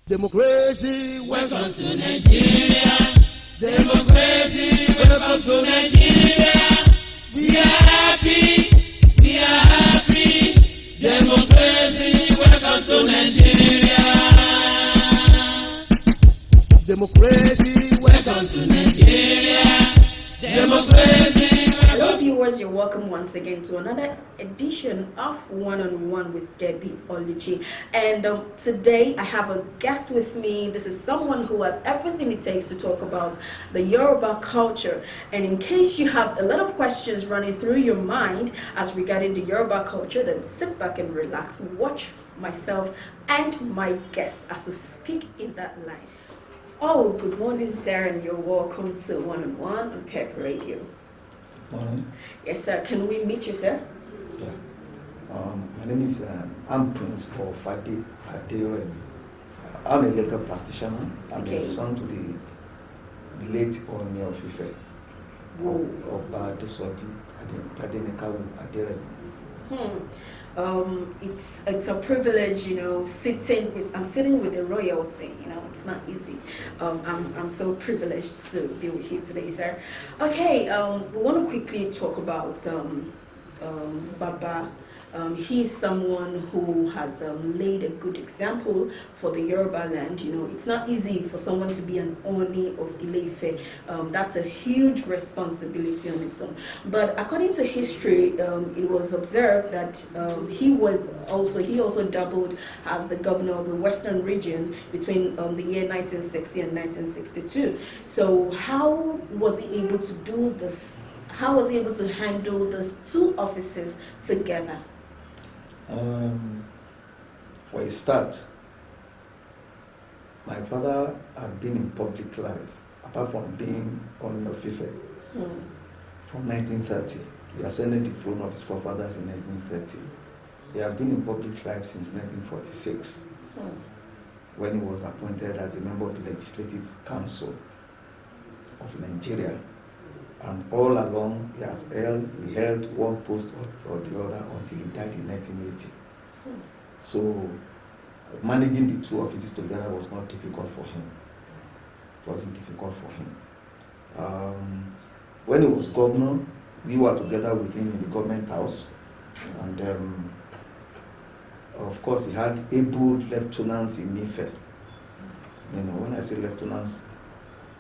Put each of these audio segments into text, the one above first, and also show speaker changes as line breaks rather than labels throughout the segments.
Democracy, welcome to Nigeria. Democracy, welcome to Nigeria. We are happy, we are happy. Democracy, welcome to Nigeria. Democracy, welcome to Nigeria. Democracy.
Hello viewers, you're welcome once again to another edition of One-on-One with Debbie Oluchi. And today I have a guest with me. This is someone who has everything it takes to talk about the Yoruba culture. And in case you have a lot of questions running through your mind as regarding the Yoruba culture, then sit back and relax, watch myself and my guest as we speak in that line. Oh, good morning, sir, and you're welcome to One-on-One on Pepradio.
Morning.
Yes, sir. Can we meet you, sir?
Yeah. My name is I'm Prince Bowofade Aderemi. I'm a legal practitioner. I'm a son to the late Ooni of Ile-Ife, Oba Adesoji Aderemi.
It's a privilege, I'm sitting with the royalty. It's not easy. I'm so privileged to be with you today, sir. Okay, we want to quickly talk about Baba. He's someone who has laid a good example for the Yoruba land. It's not easy for someone to be an Ooni of Ile-Ife. That's a huge responsibility on its own. But according to history, it was observed that he also doubled as the governor of the Western region between the year 1960 and 1962. So how was he able to do this? How was he able to handle those two offices together?
For a start, my father had been in public life, apart from being Ooni of Ile-Ife, from 1930. He ascended the throne of his forefathers in 1930. He has been in public life since 1946, when he was appointed as a member of the Legislative Council of Nigeria. And all along, he held one post or the other until he died in 1980. So, managing the two offices together was not difficult for him. It wasn't difficult for him. When he was governor, we were together with him in the government house. And of course, he had able lieutenants in Ife. When I say lieutenants,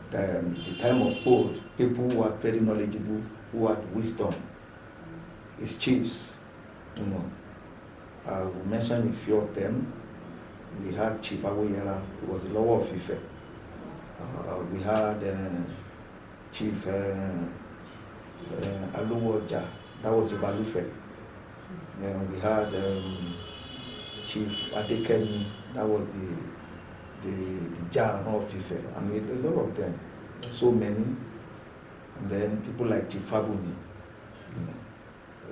the time of old, people who are very knowledgeable, who had wisdom, his chiefs, I will mention a few of them. We had Chief Awoyera, who was the Lower of Ife. We had Chief Aluwoja, that was Yoruba Lufe. We had Chief Adekemi, that was the Jar of Ife. I mean, a lot of them, so many. And then people like Chief Fabuni,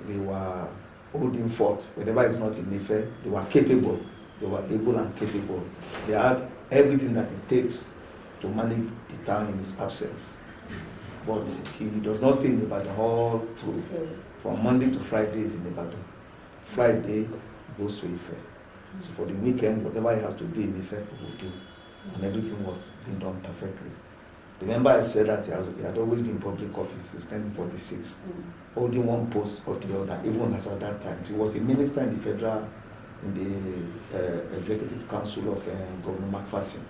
they were holding fort. Whenever it's not in Ife, they were capable. They were able and capable. They had everything that it takes to manage the town in his absence. But he does not stay in Ibadan all through. From Monday to Friday is in Ibadan. Friday he goes to Ife. So for the weekend, whatever he has to do in Ife, he will do. And everything was being done perfectly. Remember I said that he had always been in public office since 1946, holding one post or the other, even as at that time. He was a minister in the Executive Council of Governor McPherson.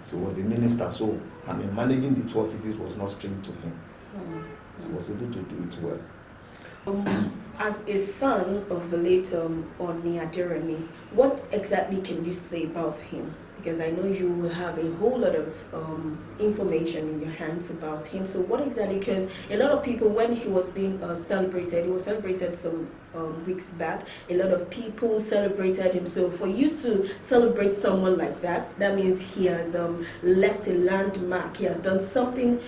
So he was a minister, so managing the two offices was not strange to him. So he was able to do it well.
As a son of the late Ooni Aderemi, what exactly can you say about him? Because I know you will have a whole lot of information in your hands about him. So what exactly, because a lot of people, when he was being celebrated, he was celebrated some weeks back, a lot of people celebrated him. So for you to celebrate someone like that, that means he has left a landmark. He has done something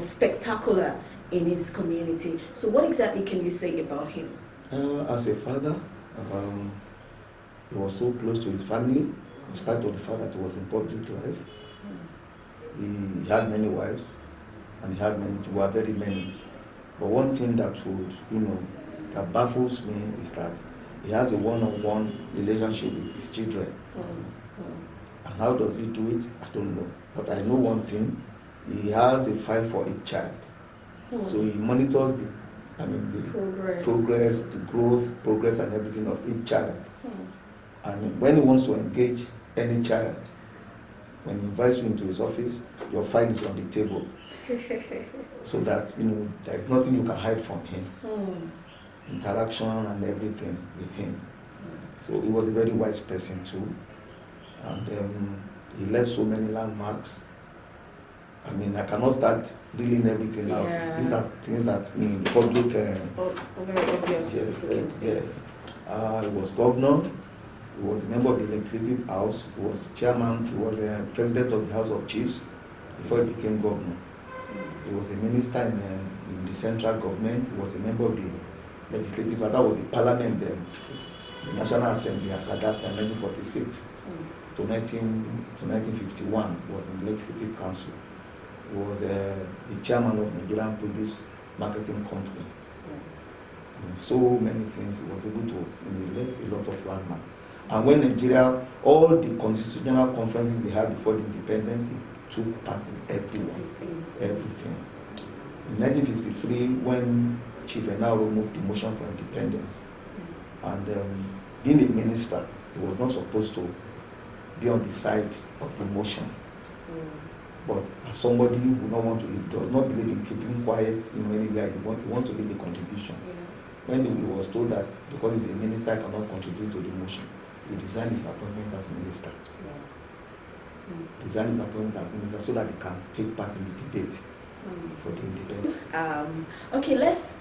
spectacular in his community. So what exactly can you say about him?
As a father, he was so close to his family, in spite of the fact that he was in public life. He had many wives, and he had many, were very many. But one thing that would, that baffles me is that he has a one-on-one relationship with his children. And how does he do it? I don't know. But I know one thing, he has a file for each child. So he monitors the progress, the growth, progress and everything of each child. And when he wants to engage any child, when he invites you into his office, your file is on the table. So that, there is nothing you can hide from him. Interaction and everything with him. So he was a very wise person too. And he left so many landmarks. I cannot start reading everything out. These are things that in the public.
Very obvious.
Yes. He was governor. He was a member of the Legislative House. He was chairman. He was a president of the House of Chiefs before he became governor. He was a minister in the central government. He was a member of the Legislative House. That was the Parliament then. The National Assembly as at that time, 1946 to 1951. He was in the Legislative Council. He was the chairman of Nigerian Produce Marketing Company. So many things. He was able to left a lot of landmark. And when Nigeria, all the constitutional conferences they had before the independence, he took part in everything. In 1953, when Chief Enaro moved the motion for independence, and being a minister, he was not supposed to be on the side of the motion. But as somebody who does not believe in keeping quiet in many ways, he wants to make a contribution. When he was told that because he's a minister, he cannot contribute to the motion, he resigned his appointment as minister. Resigned his appointment as minister so that he can take part in the debate for the independence.
Okay, let's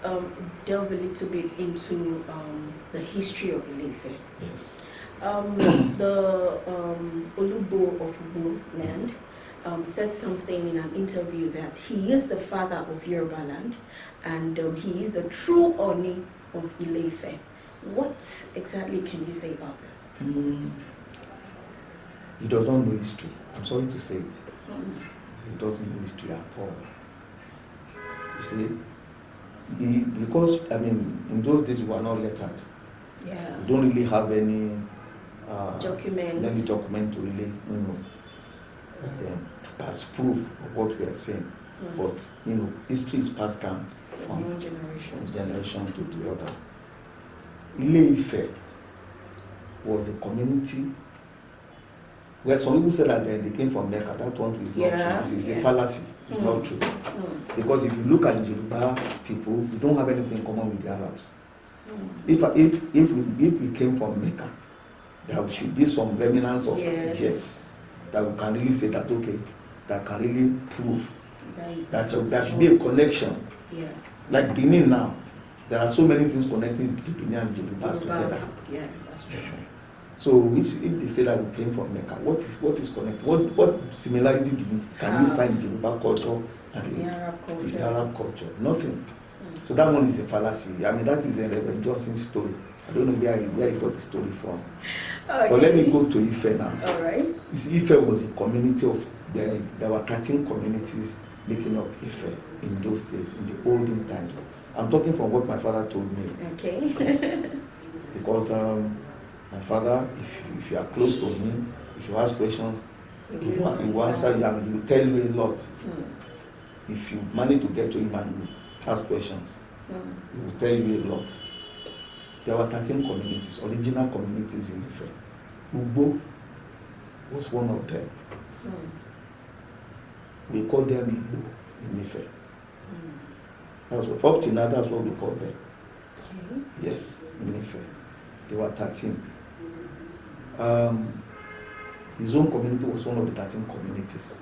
delve a little bit into the history of Ile-Ife.
Yes.
The Olubo of Igbo land said something in an interview that he is the father of Yoruba land and he is the true Ooni of Ile-Ife. What exactly can you say about this?
He does not know history. I'm sorry to say it. He doesn't know history at all. You see, because in those days we were not lettered.
Yeah.
We don't really have any document to really, as proof of what we are saying. But history is passed down from one generation to the other. Ile-Ife was a community where some people say that they came from Mecca. That one is not true. This is a fallacy. It's not true. Because if you look at the Yoruba people, we don't have anything in common with the Arabs. If we came from Mecca, there should be some remnants of yes that we can really say that that can really prove that there should be a connection.
Yeah.
Like Benin now, there are so many things connecting the Benin and Yorubas together.
Yeah, that's true.
So if they say that we came from Mecca, what is connected? What similarity can you find in Yoruba culture and the Arab culture? Nothing. So that one is a fallacy. That is a Reverend Johnson's story. I don't know where he got the story from. Okay. But let me go to Ife now.
All right.
You see, Ife was a community of there were 13 communities making up Ife in those days, in the olden times. I'm talking from what my father told me.
Okay.
Because my father, if you are close to him, if you ask questions, he will answer you and he will tell you a lot. If you manage to get to him and you ask questions, he will tell you a lot. There were 13 communities, original communities in Ife. Ugbo was one of them. We call them Igbo in Ife. That's what, up to now, that's what we call them. Okay. Yes, in Ife. There were 13. His own community was one of the 13 communities.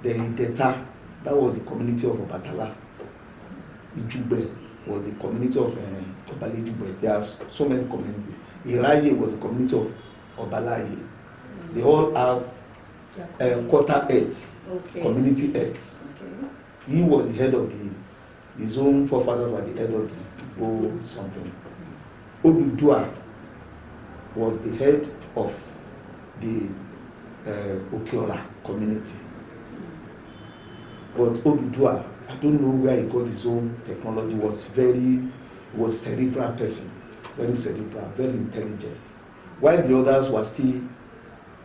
Okay. Then Ideta, that was the community of Obatala. Ijube was the community of Obale Ijube. There are so many communities. Iraye was the community of Obalaye. They all have quarter heads, community heads. Okay. He was the head of his own forefathers were the head of the Igbo something. Odudua was the head of the Okeola community. But Odudua, I don't know where he got his own technology, was cerebral person, very cerebral, very intelligent. While the others were still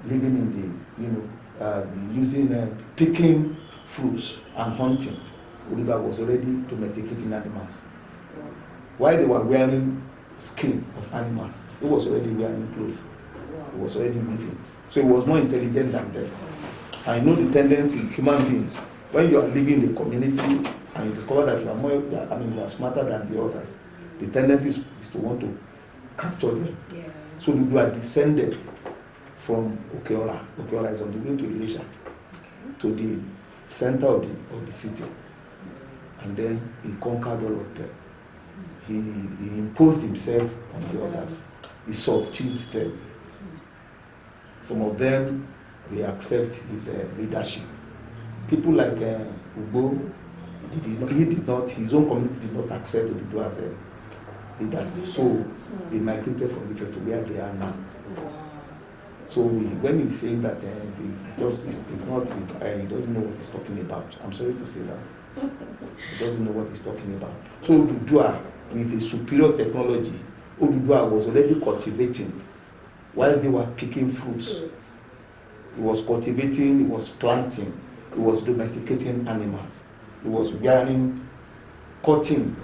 living in the, using, picking fruits and hunting. Oduduwa was already domesticating animals. While they were wearing skin of animals, he was already wearing clothes. He was already living. So he was more intelligent than them. I know the tendency in human beings, when you are living in a community and you discover that you are smarter than the others, the tendency is to want to capture them. Yeah. So Oduduwa descended from Okeola. Okeola is on the way to Ilesha, to the center of the city. And then he conquered all of them. He imposed himself on the others. He subdued them. Some of them, they accept his leadership. People like Ugbo, his own community did not accept Oduduwa as a leader. So they migrated from Ife to where they are now. So when he's saying that he doesn't know what he's talking about. I'm sorry to say that. He doesn't know what he's talking about. So Oduduwa, with a superior technology, Oduduwa was already cultivating while they were picking fruits. He was cultivating, he was planting, he was domesticating animals. He was wearing cotton,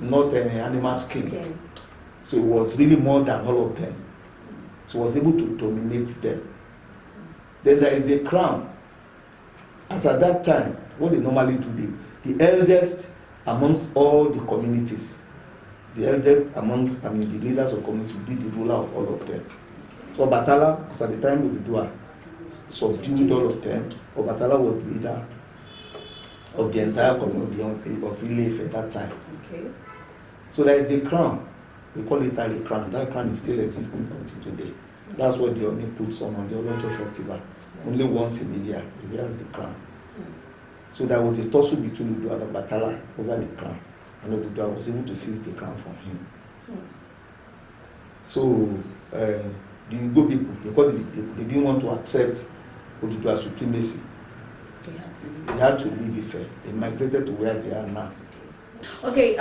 not animal skin. So it was really more than all of them. So he was able to dominate them. Then there is a crown. As at that time, what they normally do, the eldest amongst all the communities, the eldest among the leaders of communities will be the ruler of all of them. So Obatala, as at the time Oduduwa subdued all of them, Obatala was the leader of the entire community of Ile-Ife at that time. Okay. So there is a crown. We call it a crown. That crown is still existing until today. That's what the Ooni puts on the Olojo festival. Only once in a year, he wears the crown. So there was a tussle between Oduduwa and Obatala over the crown. And Oduduwa was able to seize the crown from him. So the Igbo people, because they didn't want to accept Oduduwa's supremacy, they had to leave Ife. They migrated to where they are now.
Okay,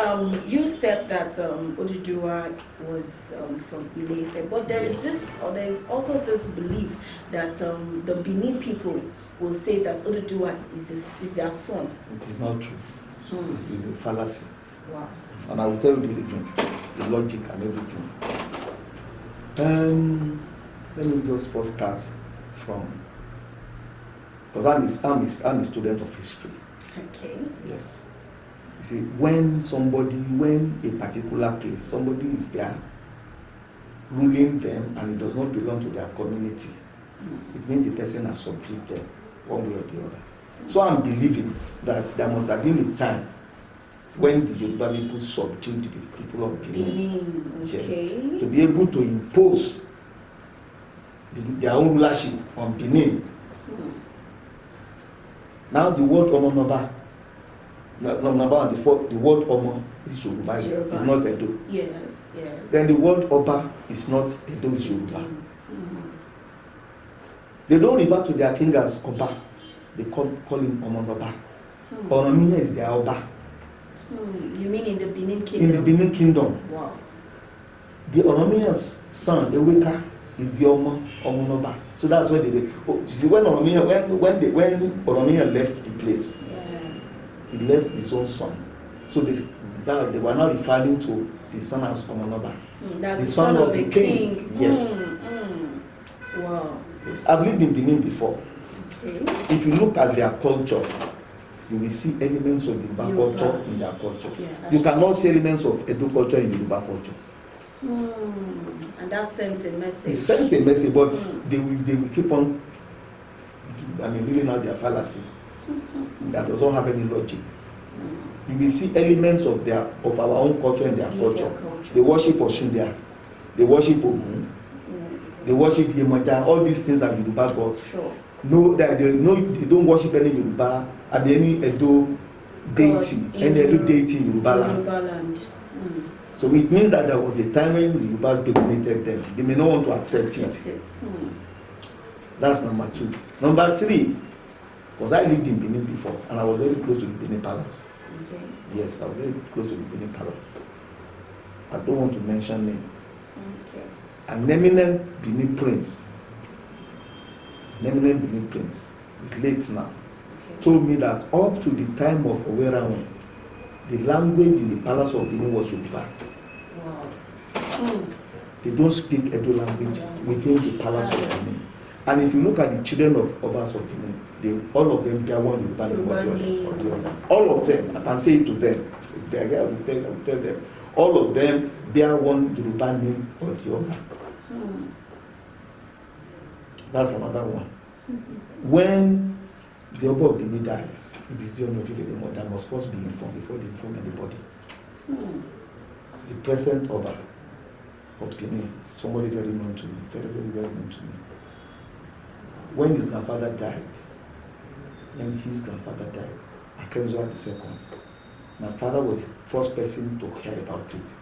you said that Oduduwa was from Ile-Ife, but there is also this belief that the Benin people will say that Oduduwa is their son.
It is not true. It's a fallacy.
Wow.
And I will tell you the reason, the logic and everything. Let me just first start from, because I'm a student of history.
Okay.
Yes. You see, when a particular place, somebody is there ruling them and it does not belong to their community, it means the person has subdued them one way or the other. So I'm believing that there must have been a time when the Yoruba people subdued the people of Benin. Okay. Yes, to be able to impose their own rulership on Benin. Now the word Omonoba, the word Omo is Yoruba. It's not Edo.
Yes, yes.
Then the word Oba is not Edo, it's Yoruba. They don't refer to their king as Oba. They call him Omonoba. Oromia is their Oba.
You mean in the Benin Kingdom?
In the Benin Kingdom.
Wow.
The Oromia's son, Eweka, is the Omonoba. So that's why you see, when Oromia left the place, he left his own son. So they were now referring to the son as Omonoba.
That's
the son of the king. Yes.
Wow.
Yes. I've lived in Benin before.
Okay.
If you look at their culture, you will see elements of Yoruba culture in their culture. Yeah, you cannot see elements of Edo culture in Yoruba culture.
And that sends a message.
It sends a message, but they will keep on, reading out their fallacy. That does not have any logic. You will see elements of our own culture in their culture. They worship Oshundia, they worship Ogun, they worship Yemoja. All these things are Yoruba gods.
Sure.
No, they don't worship any Yoruba and any Edo deity, any Edo deity in Yoruba land. So it means that there was a time when the Yorubas dominated them. They may not want to accept it. That's number 2. Number 3, because I lived in Benin before and I was very close to the Benin Palace.
Okay.
Yes, I was very close to the Benin Palace. I don't want to mention name.
Okay.
An eminent Benin prince an eminent Benin prince, he's late now,
Okay.
told me that up to the time of Owerawen, the language in the palace of Benin was Yoruba.
Wow.
They don't speak Edo language within the palace of Benin. And if you look at the children of Obas of Benin, all of them, they are one Yoruba name or the other. All of them, I can say it to them. If they are here, I will tell them. All of them bear one Yoruba name or the other. That's another one. When the Oba of Benin dies, it is the Ooni of Ile-Ife that must first be informed before they inform anybody. The present Oba of Benin is somebody very known to me, very, very well known to me. When his grandfather died, Akenzo II, my father was the first person to hear about it.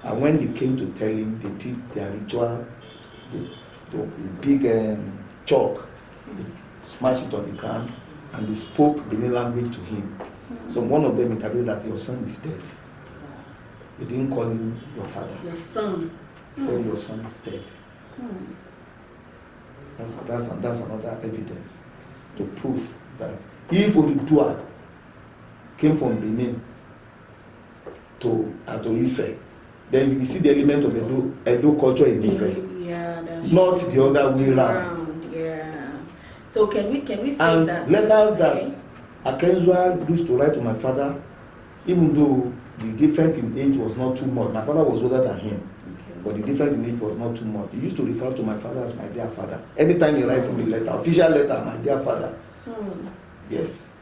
And when they came to tell him, they did their ritual, the big chalk, they smashed it on the ground, and they spoke Benin language to him. So one of them interpreted that your son is dead. They didn't call him your father.
Your son.
He said your son is dead. That's another evidence to prove that if Odudua came from Benin to Ife, then you will see the element of Edo culture in Ife.
Yeah,
not the other way around.
Yeah. So can we say
and
that?
And letters that Akenzo used to write to my father, even though the difference in age was not too much. My father was older than him. But the difference in age was not too much. He used to refer to my father as my dear father. Anytime he writes in the letter, official letter, my dear father. Yes.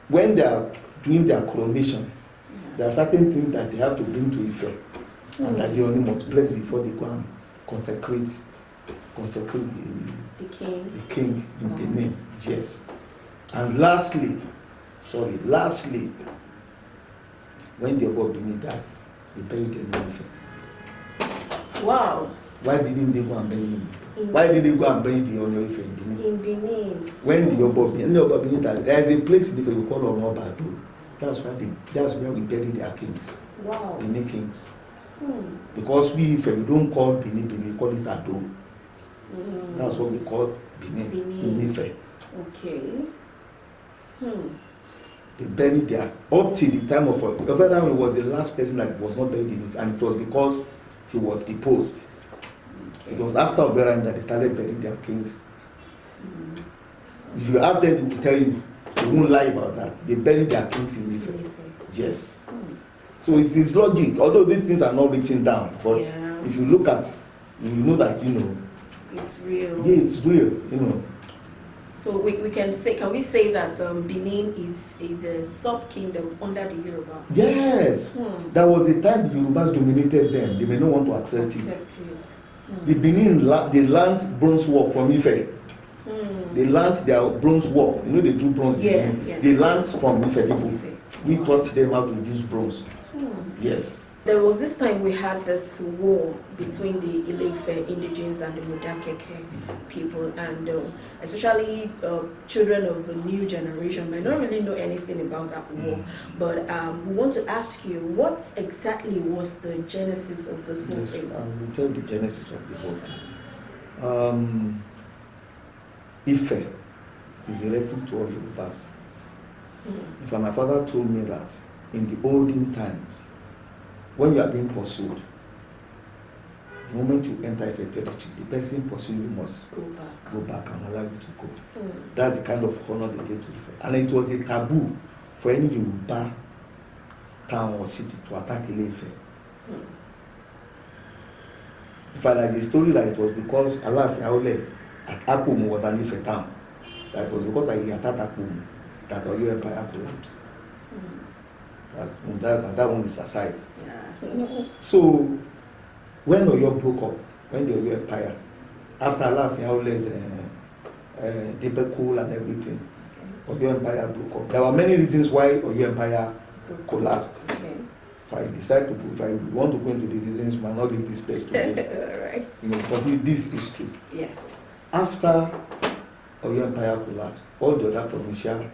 When they are doing their coronation, there are certain things that they have to bring to Ife, and that they only must bless before they go and consecrate the king in the name. Yes. And lastly, when the Oba Benin dies, they bury them in Ife.
Wow.
Why didn't they go and bury him? Why did they go and bury the Ooni of Ile-Ife in Benin?
In Benin.
When the Oba Benin died, there is a place in Ife we call Oba Adesoji. That's where we bury their kings.
Wow.
Benin kings. Because we Ife, we don't call Benin, we call it Ado. That's what we call Benin. In Ife.
Okay.
They buried there up till the time of Oba was the last person that was not buried in it, and it was because he was deposed. It was after Oba that they started burying their kings. If you ask them, they will tell you, they won't lie about that. They buried their kings in Ife. Yes. So it's logic, although these things are not written down, but if you look at, you know that,
it's real.
Yeah, it's real,
So can we say that Benin is a sub-kingdom under the Yoruba?
Yes. There was a time the Yorubas dominated them. They may not want to accept it. The Benin, they learned bronze work from Ife. They learned their bronze work. They do bronze.
Yeah.
They learned from Ife people. We taught them how to use bronze. Yes.
There was this time we had this war between the Ile-Ife indigenes and the Modakeke people, and especially children of the new generation might not really know anything about that war. But we want to ask you, what exactly was the genesis of this whole thing?
I will tell the genesis of the whole thing. Ife is a refuge to all Yorubas. In fact, my father told me that in the olden times, when you are being pursued, the moment you enter Ife territory, the person pursuing you must go back and allow you to go. That's the kind of honor they get to Ife. And it was a taboo for any Yoruba town or city to attack Ile-Ife. In fact, there's a story that it was because Alaafin Aole at Akpomu was an Ife town. That it was because he attacked Akpomu that Oyo Empire collapsed. That one is aside. So, when Oyo broke up, when the Oyo Empire, after Alaafin Aole's debacle and everything, Oyo Empire broke up. There were many reasons why Oyo Empire collapsed. If I decide to, if I want to go into the reasons, we might not leave this place today. Because this is true. After Oyo Empire collapsed, all the other provincial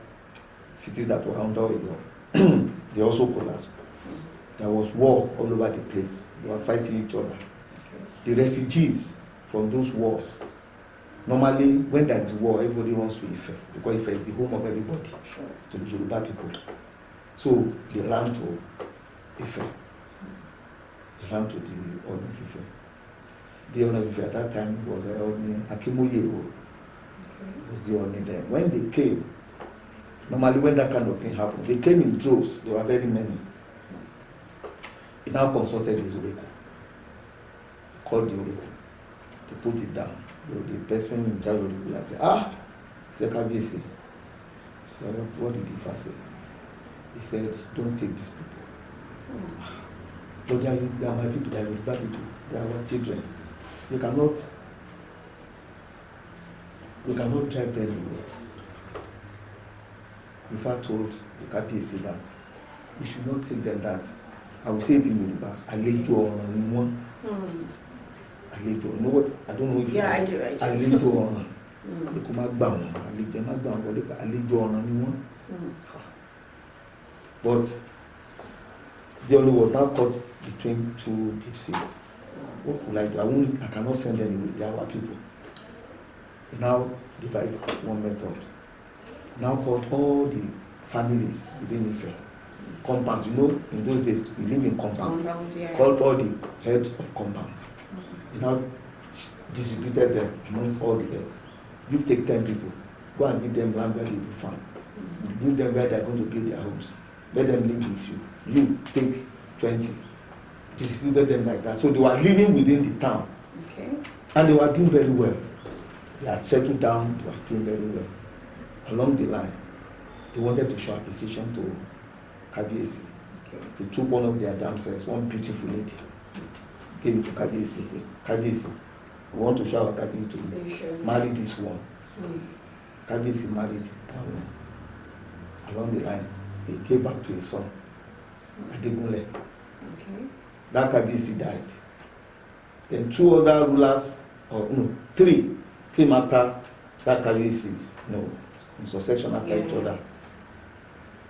cities that were under Oyo, they also collapsed. There was war all over the place. They were fighting each other. The refugees from those wars Normally, when there is war, everybody wants to Ife because Ife is the home of everybody,
Sure.
to the Yoruba people. So they ran to Ife. They ran to the Ooni of Ife. The Ooni of Ife at that time was Ooni Akemoye was the Ooni there. When they came, normally when that kind of thing happened, they came in droves. There were very many. He now consulted his oracle. He called the oracle. They put it down. The person in charge of the oracle said, he said, Kabiyesi. He said, what did Ifa say? He said, don't take these people. But they are my people, they are Yoruba people, they are our children. We cannot drive them away. Ifa told the Kabiyesi that we should not take them that. I will say it in Yoruba, àlejò ọ̀ràn ni wọ́n. Àlejò, you know what? I don't know if
I do.
àlejò ọ̀ràn. They come back down. Àlejò ọ̀ràn ni wọ́n. But the Ooni was now caught between two deep seas. What could I do? I cannot send them away. They are our people. He now devised one method. Now called all the families within Ife. Compounds, you know, in those days we live in compounds. Called all the heads of compounds. He now distributed them amongst all the heads. You take 10 people, go and give them land where they will farm. Give them where they are going to build their homes. Let them live with you. You take 20. Distributed them like that. So they were living within the town.
Okay.
And they were doing very well. They had settled down, they were doing very well. Along the line, they wanted to show appreciation to Kabiyesi.
Okay.
They took one of their damsels, one beautiful lady, gave it to Kabiyesi. Kabiyesi, we want to show our gratitude to you. Marry this one. Kabiyesi married that one. Along the line, he gave back to his son, Adegunle.
Okay.
That Kabiyesi died. Then two other rulers, three, came after that Kabiyesi, in succession after each other.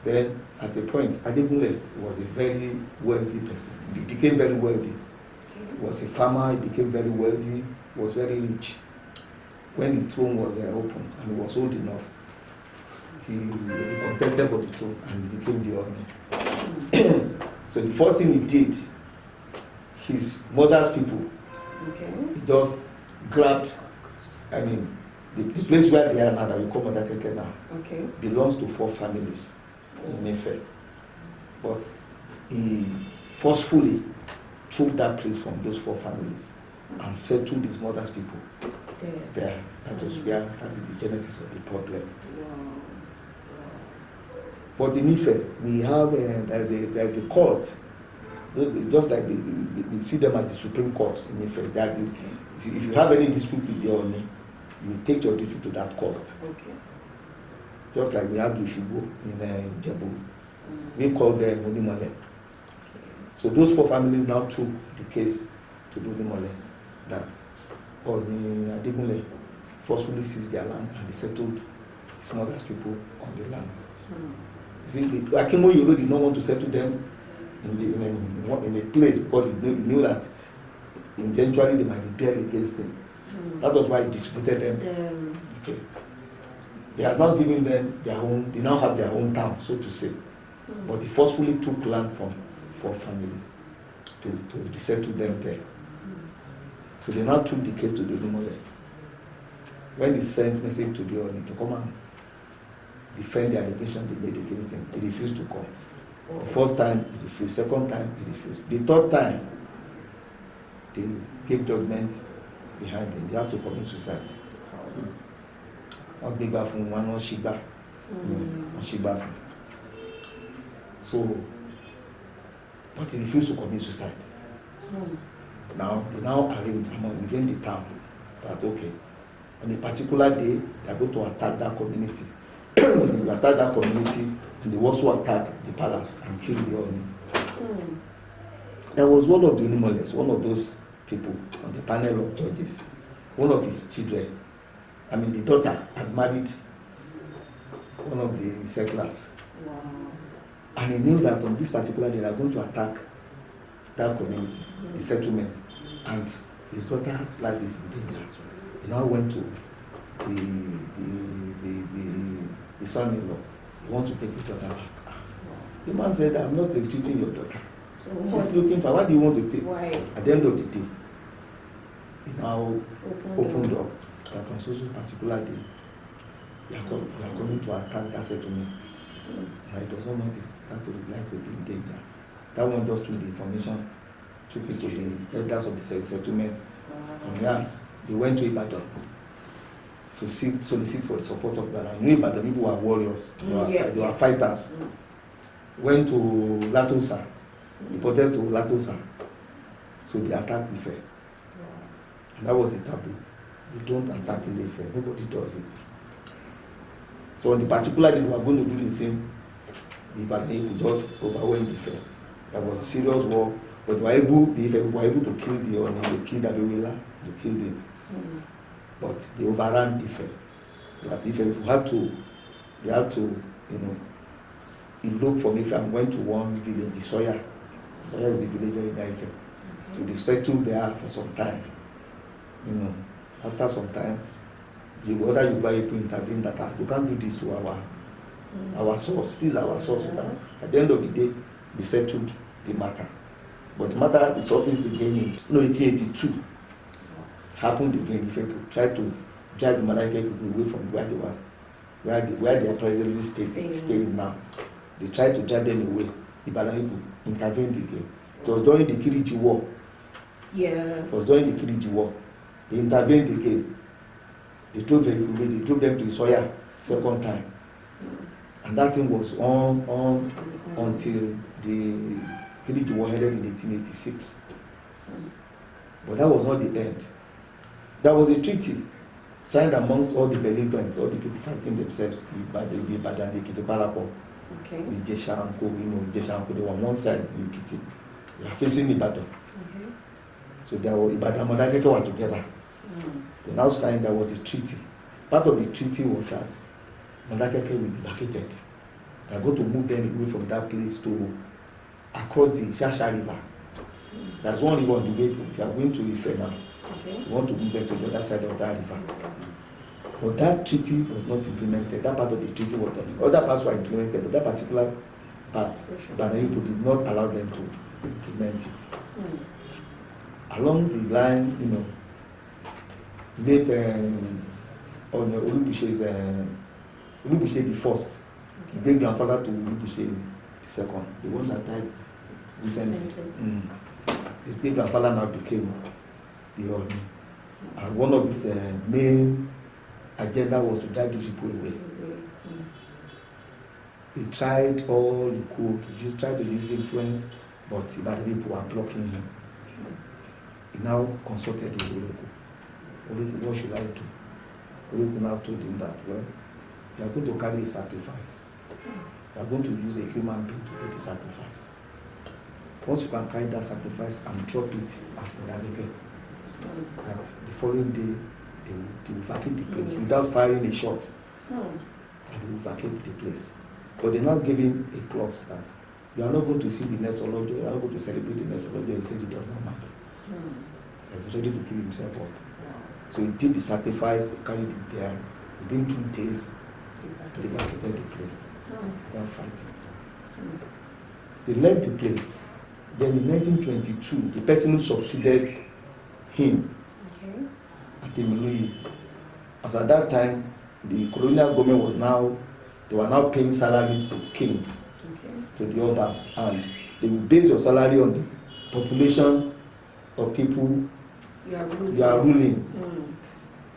Then at a point, Adegunle was a very wealthy person. He became very wealthy. He was a farmer, he became very wealthy, he was very rich. When the throne was open and he was old enough, he contested for the throne and he became the Ooni. So the first thing he did, his mother's people, he just grabbed, the place where they are now, that we call Modakeke now, belongs to 4 families in Ife. But he forcefully took that place from those 4 families and settled his mother's people there. That is the genesis of the problem. But in Ife, we have there's a court. Just like we see them as the Supreme Court in Ife. If you have any dispute with the Ooni, you will take your dispute to that court.
Okay.
Just like we have the Shugo in Jebu. We call them Onimole. So those 4 families now took the case to the Onimole that Ooni Adegunle forcefully seized their land and they settled his mother's people on the land. You see, Akemoye did not want to settle them in a place because he knew that eventually they might rebel against him. That was why he distributed them. Okay. He has not given them their own, they now have their own town, so to say. But he forcefully took land from 4 families to settle them there. So they now took the case to the Onimole. When they sent message to the Ooni to come and defend the allegation they made against him, he refused to come. The first time he refused, second time he refused. The third time, they gave judgment behind him. He has to commit suicide. One big bathroom, one shiba. So, but he refused to commit suicide. Now, they now arrange within the town that, okay, on a particular day, they are going to attack that community. They attack that community, and they also attack the palace and kill the Ooni. There was one of the Onimoles, one of those people on the panel of judges, one of his children, the daughter had married one of the settlers.
Wow.
And he knew that on this particular day they are going to attack that community, the settlement, and his daughter's life is in danger. He now went to the son-in-law. He wants to take his daughter back. The man said, I'm not treating your daughter.
So
She's looking for, why do you want to take?
Why?
At the end of the day, he now opened up that on such a particular day, we are coming to attack that settlement. And he does not want his daughter to be like to be in danger. That one just took the information, took it to the elders of the settlement. From there, they went to Ibadan to solicit for the support of Ibadan. You know, Ibadan people were warriors, they were fighters. Went to Latosa, reported to Latosa, so they attacked Ife. And that was the taboo. You don't attack Ile-Ife, nobody does it. So on the particular day they were going to do the thing, the Ibadan to just overwhelm Ife. There was a serious war, but the Ife were able to kill the Ooni, they killed Adewila, they killed him. But they overran Ife. So that Ife had to, he looked from Ife and went to one village, the Soya. Soya is the village in Ife. So they settled there for some time. After some time, the other Yoruba people intervened that you can't do this to our source. This is our source. At the end of the day, they settled the matter. But the matter, the surface again in 1882 happened again. Ife tried to drive the Modakeke people away from where they was, where they are presently staying now. They tried to drive them away. Ibadan people intervened again. It was during the Kiriji War. It was during the Kiriji War. They intervened again. They drove them away. They drove them to Isoya second time. And that thing was on until the Kiriji War ended in 1886. But that was not the end. There was a treaty signed amongst all the belligerents, all the people fighting themselves, the Ibadan, the Kitipalapo.
Okay.
The Jesha and Co, they were on one side, the Ikiti. They are facing Ibadan.
Okay.
So there were Ibadan and Modakeke were together. They now signed, there was a treaty. Part of the treaty was that Modakeke will be vacated. They are going to move them away from that place to across the Shasha River. There's one river on the way. If you are going to Ife now, you want to move them to the other side of that river. But that treaty was not implemented. That part of the treaty was not. Other parts were implemented, but that particular part, Ibadan did not allow them to implement it. Along the line, late on Olubushe's Olubushe the first, great grandfather to Olubushe the second, the one that died recently. His great grandfather now became the Ooni, and one of his main agenda was to drive these people away. He tried all he could. He just tried to use influence, but Ibadan people were blocking him. He now consulted the Oleku, what should I do? Oleku now told him that, well, you are going to carry a sacrifice. You are going to use a human being to do the sacrifice. Once you can carry that sacrifice and drop it at Modakeke, that the following day they will vacate the place without firing a shot. And they will vacate the place. But they now gave him a clause that you are not going to see the next Olojo, you are not going to celebrate the next Olojo. He said it does not matter. He's ready to give himself up. So he did the sacrifice, he carried it there. Within 2 days, they vacated the place without fighting. They left the place. Then in 1922, the person who succeeded him at Emiluyi, as at that time, the colonial government was they were now paying salaries to kings, to the Obas, and they will base your salary on the population of people you are ruling.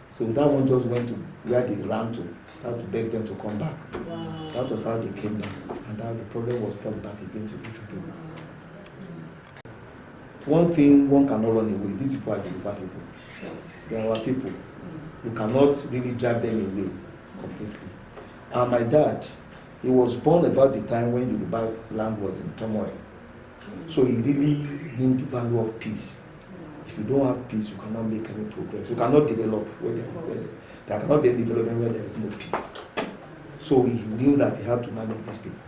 So that one just went to where they ran to, start to beg them to come back. So that was how they came down, and now the problem was brought back again to different people. One thing one cannot run away, these people are the Yoruba people. They are our people. You cannot really drive them away completely. And my dad, he was born about the time when Yoruba land was in turmoil. So he really knew the value of peace. If you don't have peace, you cannot make any progress. You cannot develop where there cannot be any development where there is no peace. So he knew that he had to manage these people.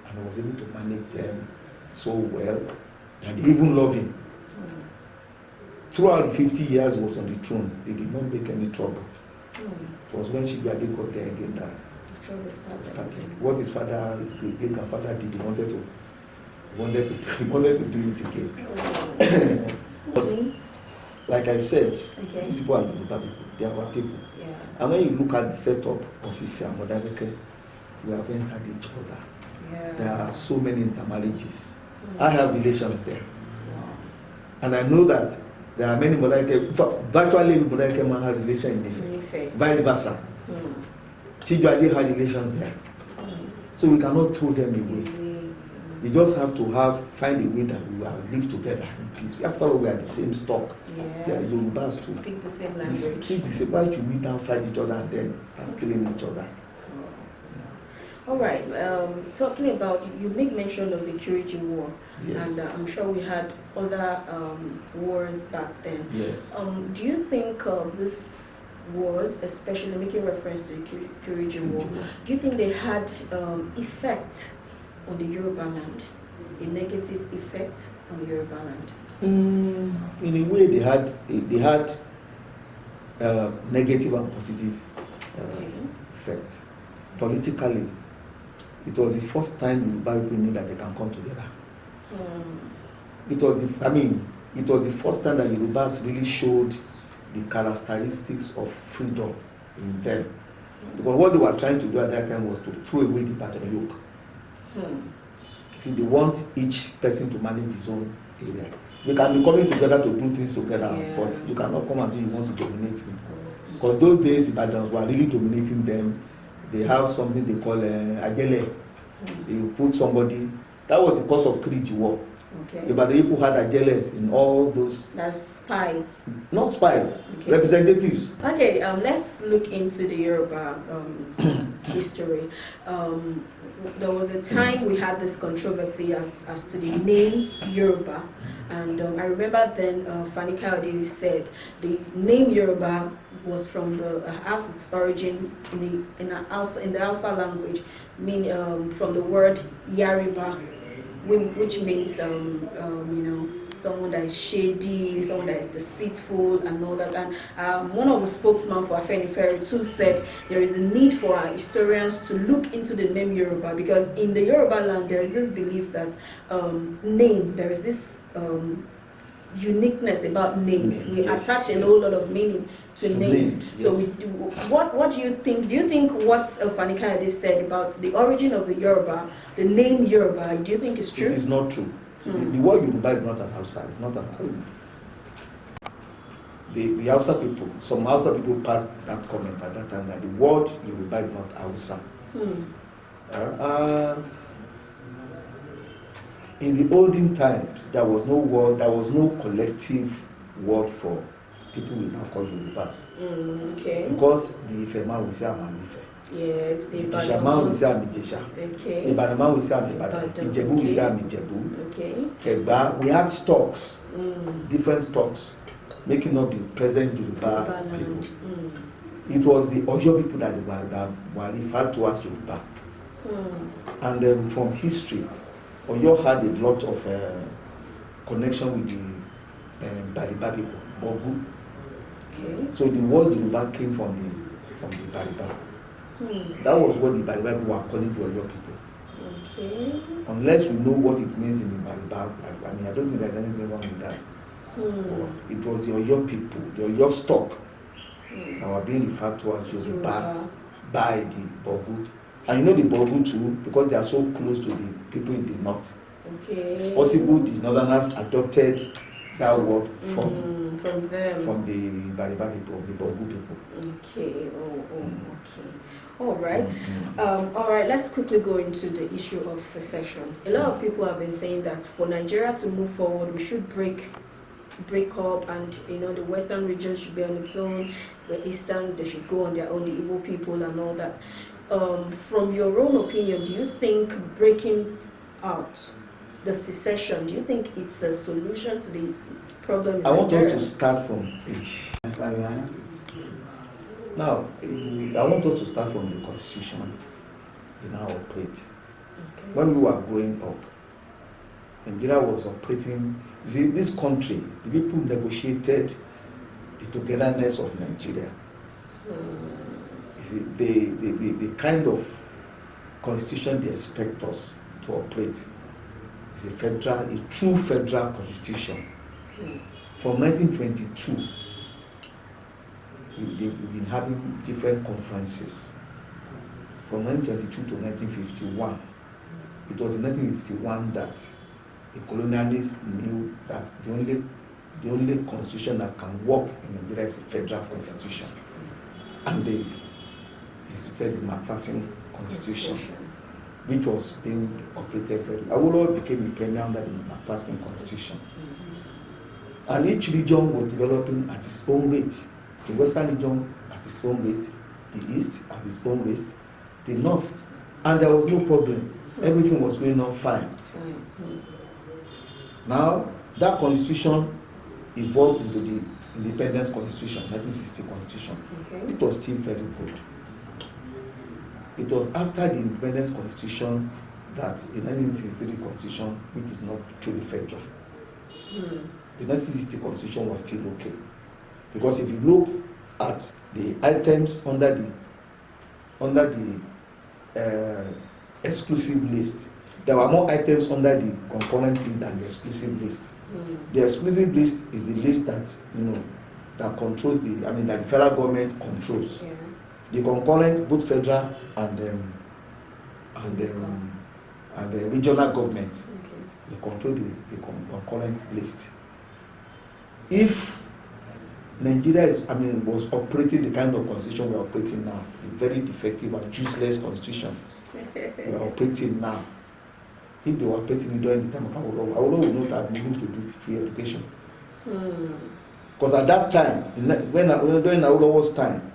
And he was able to manage them so well, and they even love him. Throughout the 50 years he was on the throne, they did not make any trouble. It was when Shibade got there again that started. What his father, his great grandfather did, he wanted to do it again. But like I said, these people are Yoruba people, they are our people.
Yeah.
And when you look at the setup of Ife and Modakeke, we have entered each other.
Yeah.
There are so many intermarriages. I have relations there. And I know that there are many Modakeke, virtually every Modakeke man has relations in Ife. Vice versa. Chijwade had relations there. So we cannot throw them away. We just have to find a way that we will live together in peace. After all, we are the same stock.
Yeah.
They are Yorubas too.
Speak the same
We
language.
speak the same. Why should we now fight each other and then start killing each other?
All right. Talking about, you make mention of the Kiriji War.
Yes.
And I'm sure we had other wars back then.
Yes.
Do you think this wars, especially making reference to the Kiriji War, do you think they had effect on the Yoruba land, a negative effect on the Yoruba land?
In a way, they had negative and positive effect. Politically, it was the first time Yoruba people knew that they can come together. It was the first time that Yorubas really showed the characteristics of freedom in them. Because what they were trying to do at that time was to throw away the pattern yoke. See, they want each person to manage his own area. We can be coming together to do things together, but you cannot come and say you want to dominate me. Because those days, Ibadans were really dominating them. They have something they call Ajele. You put somebody, that was the cause of Kiriji War.
Okay.
But the people had Ajeles in all those.
That's spies.
Not spies, representatives.
Okay, let's look into the Yoruba history. There was a time we had this controversy as to the name Yoruba, and I remember then Fani Kayode said the name Yoruba was from as its origin in the Hausa language, from the word Yariba, which means someone that is shady, someone that is deceitful, and all that. And one of the spokesmen for Afenifere too said there is a need for our historians to look into the name Yoruba, because in the Yoruba land there is this belief that there is this uniqueness about names. We attach a whole lot of meaning to names. So what do you think? Do you think what Fani Kayode said about the origin of the Yoruba, the name Yoruba, do you think is true?
It is not true. The word Yoruba is not an Hausa. It's not an the Hausa people, some Hausa people passed that comment at that time that the word Yoruba is not Hausa. In the olden times, there was no word, there was no collective word for people we now call Yorubas. Because the Ife man will say I'm an Ife.
Yes,
the Ijesha man will say I'm Ijesha. The Ibadan man will say I'm Ibadan. Ijebu will say I'm Ijebu. Egba, we had stocks, different stocks, making up the present Yoruba people. It was the Oyo people that were referred to as Yoruba. And from history, Oyo had a lot of connection with the Bariba people, Bogu. So the word Yoruba came from the Bariba. That was what the Bariba people were calling the Oyo people. Unless we know what it means in the Bariba, I don't think there's anything wrong with that. It was the Oyo people, the Oyo stock, that were being referred to as Yoruba by the Bogu. And you know the Bogu too, because they are so close to the people in the north. It's possible the northerners adopted that word from them, from the Bariba people, the Bogu people.
All right. All right, let's quickly go into the issue of secession. A lot of people have been saying that for Nigeria to move forward, we should break up, and the western region should be on its own, the eastern, they should go on their own, the Igbo people and all that. From your own opinion, do you think breaking out, the secession, do you think it's a solution to the problem in
I want
Nigeria?
us to start from now. I want us to start from the constitution we now operate. When we were growing up, Nigeria was operating. You see, this country, the people negotiated the togetherness of Nigeria. You see, the kind of constitution they expect us to operate is a true federal constitution. From 1922, we've been having different conferences. From 1922 to 1951, it was in 1951 that the colonialists knew that the only constitution that can work in Nigeria is a federal constitution, and they instituted the McPherson Constitution, which was being operated very. Awolowo became a premier under the McPherson Constitution, and each region was developing at its own rate. The Western region at its own rate, the East at its own rate, the North, and there was no problem. Everything was going on fine. Now, that constitution evolved into the Independence Constitution, 1960 Constitution. It was still very good. It was after the Independence Constitution that the 1963 Constitution, which is not truly federal, the 1960 Constitution was still okay. Because if you look at the items under the exclusive list, there were more items under the concurrent list than the exclusive list. The exclusive list is the list that that controls that the federal government controls. The concurrent, both federal and the regional government, they control the concurrent list. If Nigeria was operating the kind of constitution we are operating now, a very defective and useless constitution we are operating now. If they were operating during the time of Awolowo would not have been able to do free education. Because at that time, during Awolowo's time,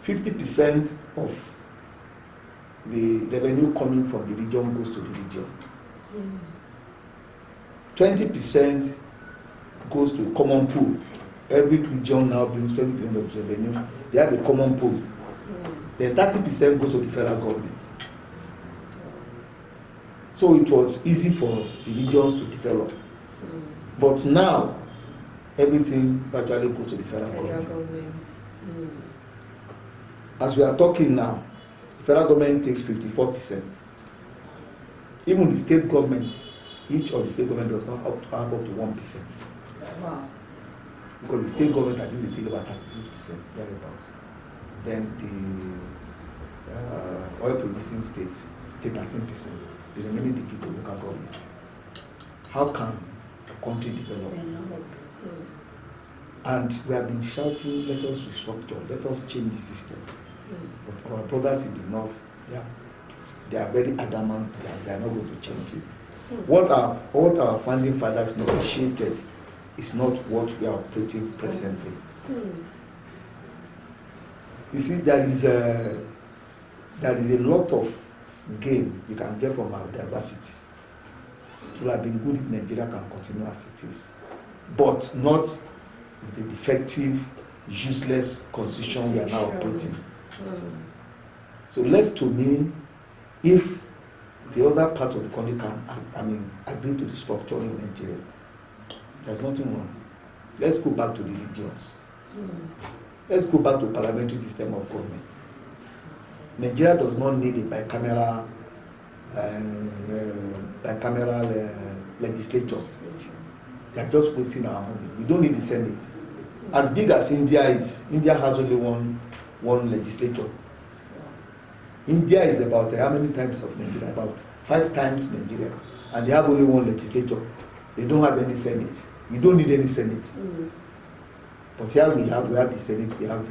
50% of the revenue coming from the region goes to the region. 20% goes to a common pool. Every region now brings 20% of the revenue. They have a common pool. Then 30% go to the federal government. So it was easy for the regions to develop. But now, everything virtually goes to the federal government. As we are talking now, the federal government takes 54%. Even the state government, each of the state government does not have up to 1%.
Wow.
Because the state government, I think they take about 36%, thereabouts. Then the oil producing states take 13%. The remaining they give to local governments. How can the country develop? And we have been shouting, let us restructure, let us change the system. But our brothers in the north, they are very adamant that they are not going to change it. What our founding fathers negotiated is not what we are operating presently. You see, there is a lot of gain you can get from our diversity. It would have been good if Nigeria can continue as it is, but not with the defective, useless constitution we are now operating. So left to me, if the other part of the country can, agree to the structure in Nigeria, there's nothing wrong. Let's go back to the regions. Let's go back to parliamentary system of government. Nigeria does not need a bicameral legislature. They are just wasting our money. We don't need the Senate. As big as India is, India has only one legislature. India is about how many times of Nigeria? About 5 times Nigeria, and they have only one legislature. They don't have any Senate. We don't need any Senate. But here we have the Senate. We have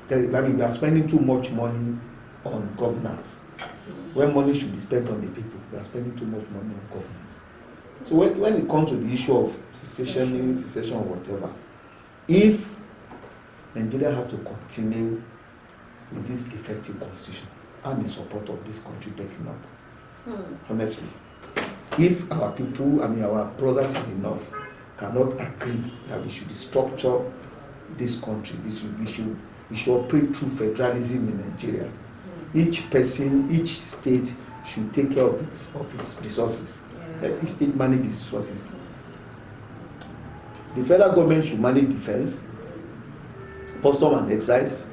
we are spending too much money on governance. When money should be spent on the people, we are spending too much money on governance. So when it comes to the issue of secession or whatever, if Nigeria has to continue with this effective constitution, I'm in support of this country taking up. Honestly, if our people, our brothers in the north, cannot agree that we should structure this country, we should operate through federalism in Nigeria. Each person, each state should take care of its resources. Let each state manage its resources. The federal government should manage defense, custom and excise,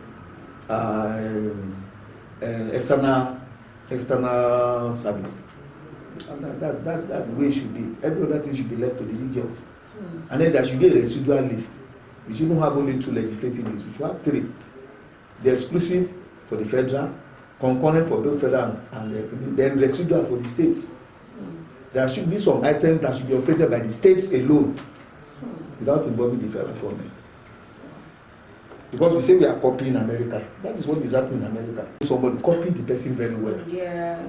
external service. And that's the way it should be. Every other thing should be left to the regions. And then there should be a residual list. We shouldn't have only 2 legislative lists. We should have 3. The exclusive for the federal, concurrent for both federal and then residual for the states. There should be some items that should be operated by the states alone without involving the federal government. Because we say we are copying America. That is what is happening in America. Somebody copy the person very well.
Yeah,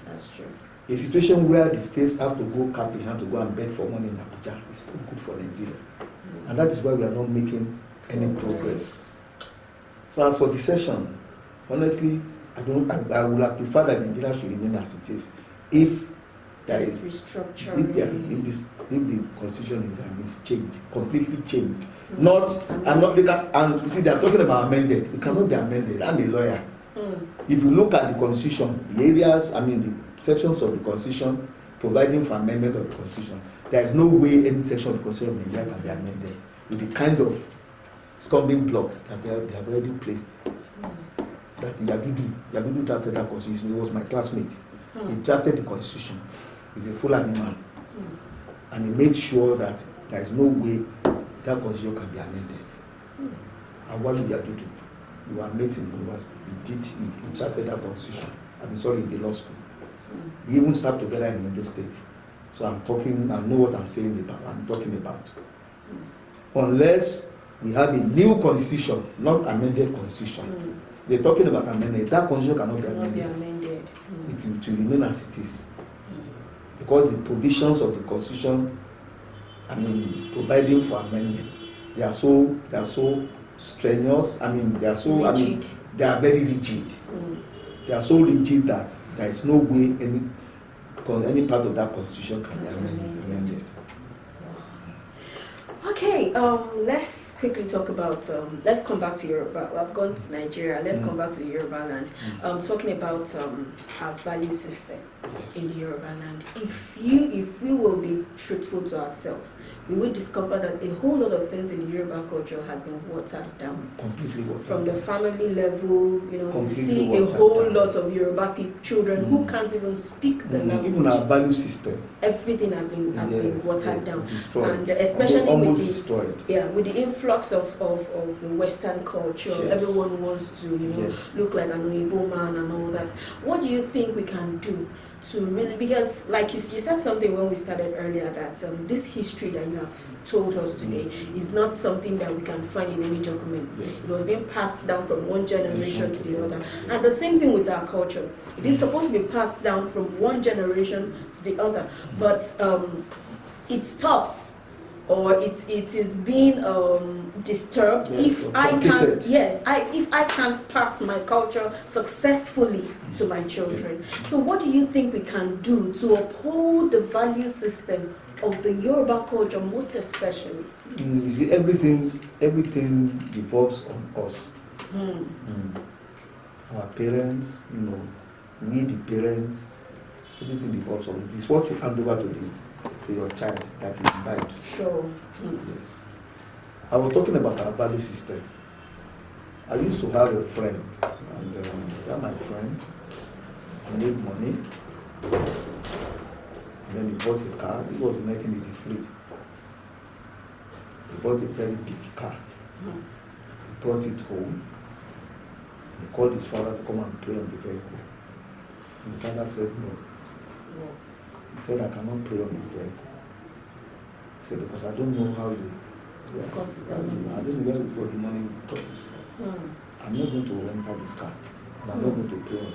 that's true.
A situation where the states have to go cap in hand to go and beg for money in Abuja is not good for Nigeria. And that is why we are not making any progress. So as for secession, honestly, I would have preferred that Nigeria should remain as it is. If there is
restructuring,
if the constitution is changed, completely changed. And you see, they are talking about amended. It cannot be amended. I'm a lawyer. If you look at the constitution, the areas, the sections of the constitution providing for amendment of the constitution, there is no way any section of the constitution of Nigeria can be amended with the kind of stumbling blocks that they have already placed. That Yadudu drafted that constitution. He was my classmate. He drafted the constitution. He's a full animal. And he made sure that there is no way that constitution can be amended. And what did Yadudu? You were amazing in the university. He drafted that constitution. In the law school. We even sat together in Ondo State. So I know what I'm talking about. Unless we have a new constitution, not amended constitution. They're talking about amendment. That constitution cannot be amended. It will remain as it is. Because the provisions of the constitution, providing for amendment, they are so strenuous. They are so
rigid.
They are very rigid. They are so rigid that there is no way any part of that constitution can be amended.
Okay, let's quickly talk about, let's come back to Yoruba. I've gone to Nigeria, let's come back to the Yoruba land. Talking about our value system in the Yoruba land. If we will be truthful to ourselves, we will discover that a whole lot of things in the Yoruba culture has been watered down.
Completely watered
From
down.
the family level, you see a whole lot of Yoruba children who can't even speak the language.
Even our value system.
Everything has been watered down.
Destroyed.
And especially
almost destroyed.
With the influx of the Western culture, everyone wants to look like an Oyibo man and all that. What do you think we can do to really, because like you said something when we started earlier, that this history that you have told us today is not something that we can find in any document. It was being passed down from one generation to the other. And the same thing with our culture. It is supposed to be passed down from one generation to the other, but it stops, or it is being disturbed if I can't pass my culture successfully to my children. So what do you think we can do to uphold the value system of the Yoruba culture, most especially?
You see, everything devolves on us. Our parents, we the parents, everything devolves on it. It's what you hand over to your child that he imbibes.
Sure.
Yes. I was talking about our value system. I used to have a friend, and my friend, he made money, and then he bought a car. This was in 1983. He bought a very big car. He brought it home. He called his father to come and play on the vehicle. And the father said no. He said, I cannot play on this vehicle. He said, because I don't know how you I don't know where you got the money you got it from. I'm not going to enter this car. And I'm not going to play on it.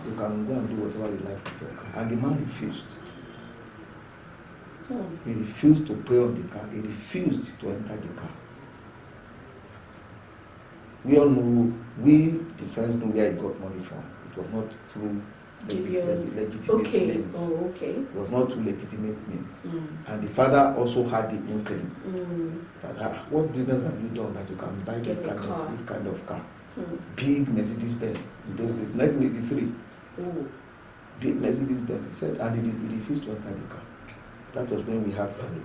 You can go and do whatever you like with your car. And the man refused. He refused to play on the car. He refused to enter the car. We all know, the friends know where he got money from. It was not through legitimate means. It was not through legitimate means. And the father also had the inkling that what business have you done that you can buy this kind of car? Big Mercedes Benz in those days, 1983. Big Mercedes Benz. He said, and he refused to enter the car. That was when we had family.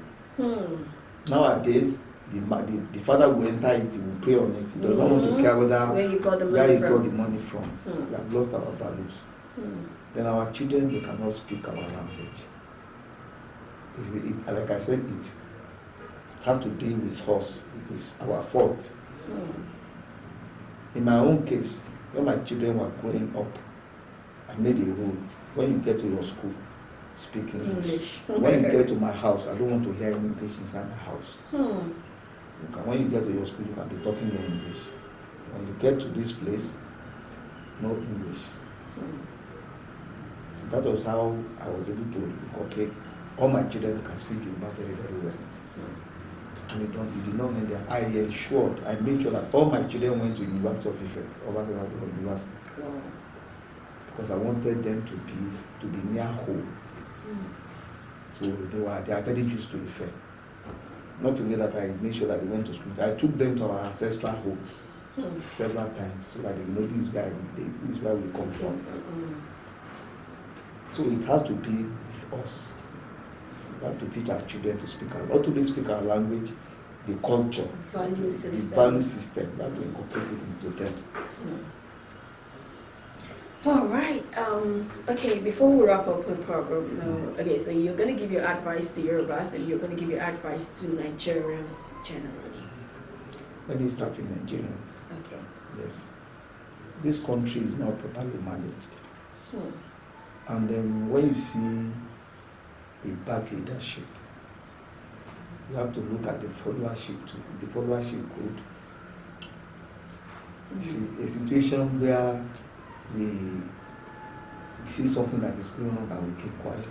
Nowadays, the father will enter it, he will pray on it. He doesn't want to care
where he got the
money from. We have lost our values. Then our children, they cannot speak our language. Like I said, it has to do with us. It is our fault. In my own case, when my children were growing up, I made a rule: when you get to your school, speak English. When you get to my house, I don't want to hear English inside my house. When you get to your school, you can be talking in English. When you get to this place, no English. So that was how I was able to inculcate. All my children can speak Yoruba very, very well. And it did not end there. I ensured, I made sure that all my children went to University of Ife, Oba Adesoji University. Because I wanted them to be near home. So they are very used to Ife. Not only that, I made sure that they went to school. I took them to our ancestral home several times so that they know this is where we come from. So it has to be with us. We have to teach our children to speak not only speak our language, the culture, the value system. We have to incorporate it into them.
All right. Okay, before we wrap up the program now, okay, so you're going to give your advice to Yorubas and you're going to give your advice to Nigerians generally.
Let me start with Nigerians.
Okay.
Yes. This country is not properly managed. And then when you see a bad leadership, you have to look at the followership too. Is the followership good? You see, a situation where we see something that is going on and we keep quiet.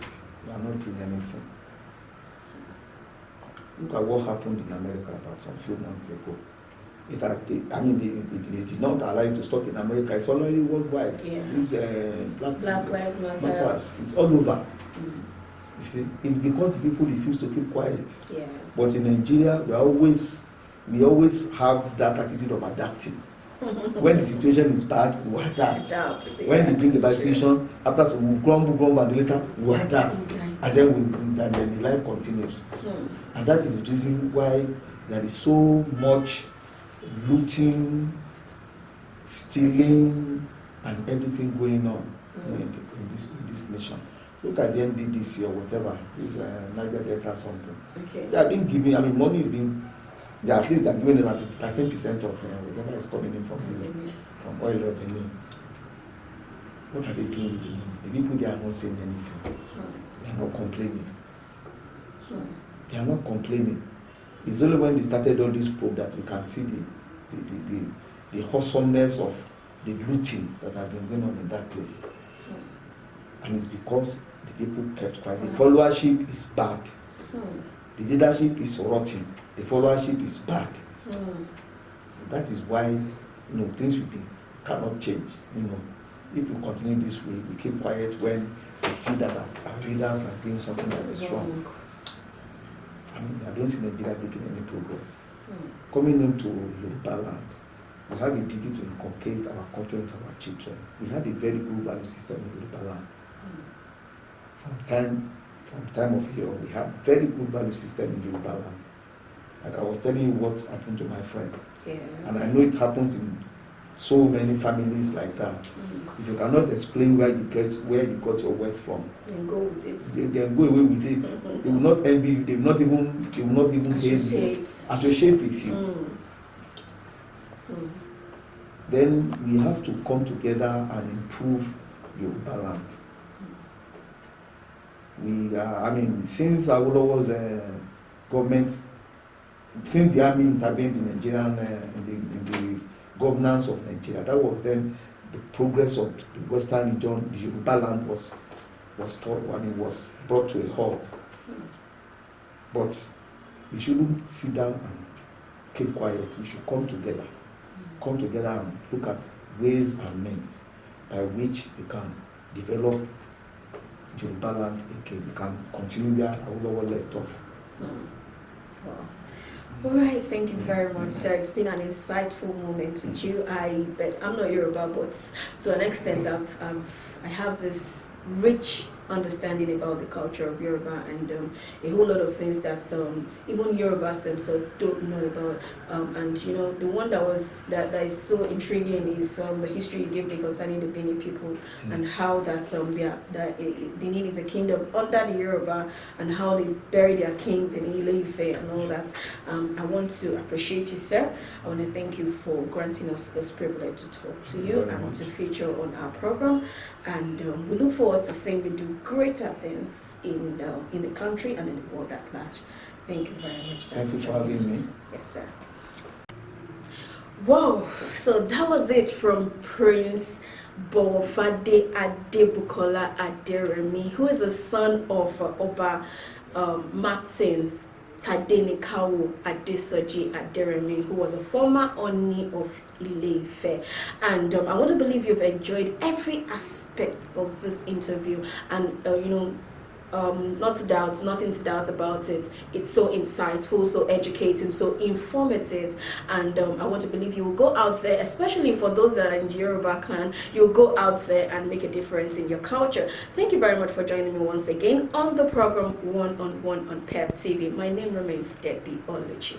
We are not doing anything. Look at what happened in America about some few months ago. It did not allow it to stop in America. It's already worldwide.
Yeah.
This
Black Lives
Matter. It's all over. You see, it's because people refuse to keep quiet.
Yeah.
But in Nigeria, we always have that attitude of adapting. When the situation is bad, we adapt. When they bring a bad situation, after some we grumble, and later we adapt, and then the life continues. And that is the reason why there is so much looting, stealing, and everything going on in this nation. Look at the NDDC or whatever, this Niger Delta or something.
Okay.
They have been giving, money is being. At least they're giving us 13% of whatever is coming in from oil revenue. What are they doing with the money? The people, they are not saying anything. They are not complaining. They are not complaining. It's only when they started all this probe that we can see the wholesomeness of the looting that has been going on in that place. And it's because the people kept quiet. The followership is bad. The leadership is rotten. The followership is bad. So that is why things cannot change. If we continue this way, we keep quiet when we see that our leaders are doing something that is wrong. I don't see Nigeria making any progress. Coming into Yoruba land, we have a duty to inculcate our culture into our children. We have a very good value system in Yoruba land. From time of year, we have very good value system in Yoruba land. Like I was telling you what happened to my friend.
Yeah.
And I know it happens in so many families like that. If you cannot explain where you got your wealth from,
then go with it.
Then go away with it. They will not envy you. They will not even associate with you. Then we have to come together and improve Yoruba land. Since Awolowo's government, since the army intervened in Nigerian in the governance of Nigeria, that was then the progress of the Western region. The Yoruba land was brought to a halt. But we shouldn't sit down and keep quiet. We should come together and look at ways and means by which we can develop Yoruba land again. We can continue where Awolowo left off.
Wow. All right, thank you very much, sir. It's been an insightful moment with you. I'm not Yoruba, but to an extent, I have this rich understanding about the culture of Yoruba and a whole lot of things that even Yorubas themselves don't know about. And you know, the one that is so intriguing is the history you gave me concerning the Bini people and how that Benin is a kingdom under the Yoruba and how they bury their kings in Ile-Ife and all that. I want to appreciate you, sir. I want to thank you for granting us this privilege to talk to you and to feature on our program. And we look forward to seeing you do greater things in the country and in the world at large. Thank you very much, sir.
Thank you for having me.
Yes, sir. Wow, so that was it from Prince Bowofade Adebukola Aderemi, who is the son of Oba Martins Tadenikawo Adesoji Aderemi, who was a former Ooni of Ile-Ife. And I want to believe you've enjoyed every aspect of this interview, and nothing to doubt about it. It's so insightful, so educating, so informative, and I want to believe you will go out there, especially for those that are in the Yoruba clan, you'll go out there and make a difference in your culture. Thank you very much for joining me once again on the program One on One on PEP TV. My name remains Debbie Oluchi.